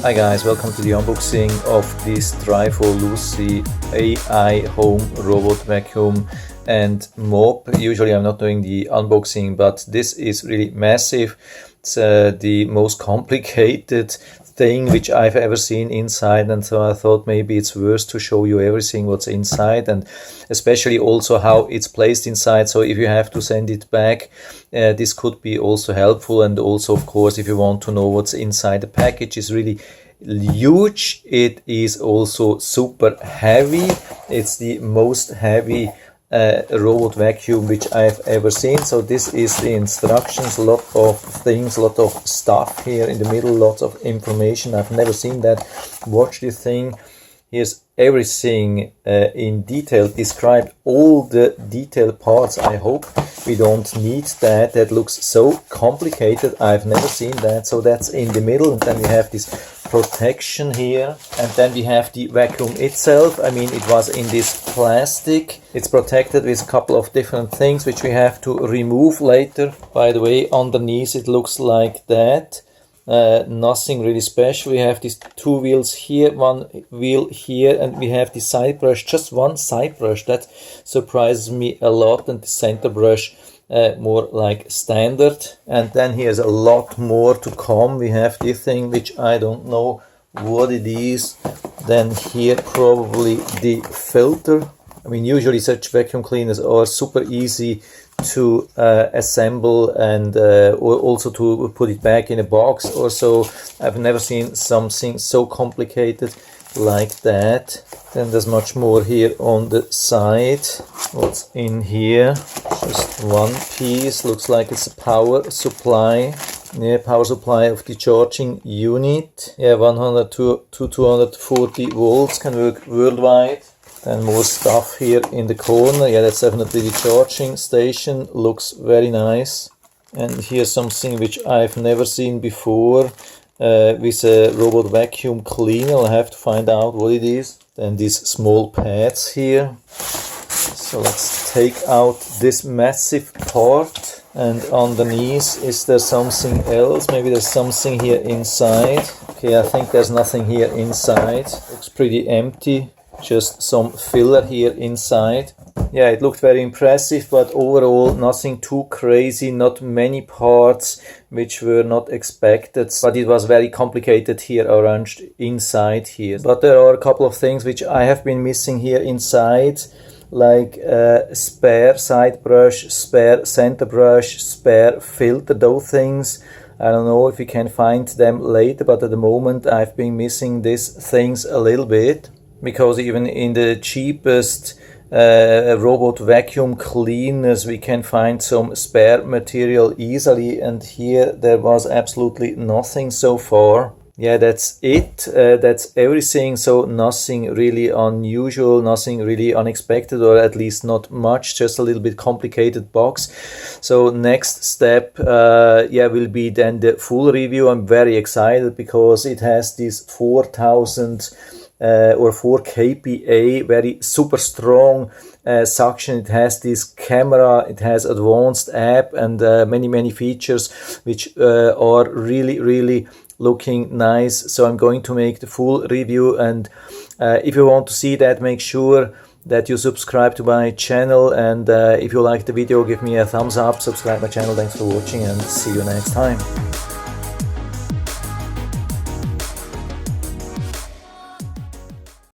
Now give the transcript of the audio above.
Hi guys, welcome to the unboxing of this TRIFO Lucy AI Home Robot Vacuum and Mop. Usually I'm not doing the unboxing, but this is really massive. It's the most complicated thing which I've ever seen inside, and so I thought maybe it's worth to show you everything what's inside, and especially also how it's placed inside. So if you have to send it back, this could be also helpful. And also, of course, if you want to know what's inside, the package is really huge. It is also super heavy. It's the most heavy robot vacuum which I've ever seen. So this is the instructions, a lot of things, a lot of stuff here in the middle, lots of information. I've never seen that. Watch this thing. Here's everything in detail described, all the detailed parts. I hope we don't need that. That looks so complicated. I've never seen that. So that's in the middle, and then we have this protection here, and then we have the vacuum itself. I mean, it was in this plastic. It's protected with a couple of different things which we have to remove later. By the way, underneath it looks like that. Nothing really special. We have these two wheels here, one wheel here, and we have the side brush, just one side brush. That surprises me a lot, and the center brush more like standard. And then here's a lot more to come. We have this thing which I don't know what it is. Then here probably the filter. I mean, usually such vacuum cleaners are super easy to assemble and or also to put it back in a box or so. I've never seen something so complicated like that. Then there's much more here on the side. What's in here? Just one piece. Looks like it's a power supply. Yeah, power supply of the charging unit. Yeah, 100 to 240 volts, can work worldwide. Then more stuff here in the corner. Yeah, that's definitely the charging station. Looks very nice. And here's something which I've never seen before with a robot vacuum cleaner. I'll have to find out what it is. Then these small pads here. So let's take out this massive part. And underneath, is there something else? Maybe there's something here inside. Okay, I think there's nothing here inside. Looks pretty empty. Just some filler here inside. Yeah, it looked very impressive, but overall nothing too crazy, not many parts which were not expected, but it was very complicated here arranged inside here. But there are a couple of things which I have been missing here inside, like spare side brush, spare center brush, spare filter, those things. I don't know if we can find them later, but at the moment I've been missing these things a little bit. Because even in the cheapest robot vacuum cleaners we can find some spare material easily, and here there was absolutely nothing so far. Yeah, that's it. That's everything. So nothing really unusual, nothing really unexpected, or at least not much, just a little bit complicated box. So next step will be then the full review. I'm very excited because it has this 4000 or 4 kPa, very super strong suction. It has this camera, it has advanced app, and many features which are really looking nice. So I'm going to make the full review, and if you want to see that, make sure that you subscribe to my channel, and if you like the video, give me a thumbs up, subscribe my channel. Thanks for watching, and see you next time.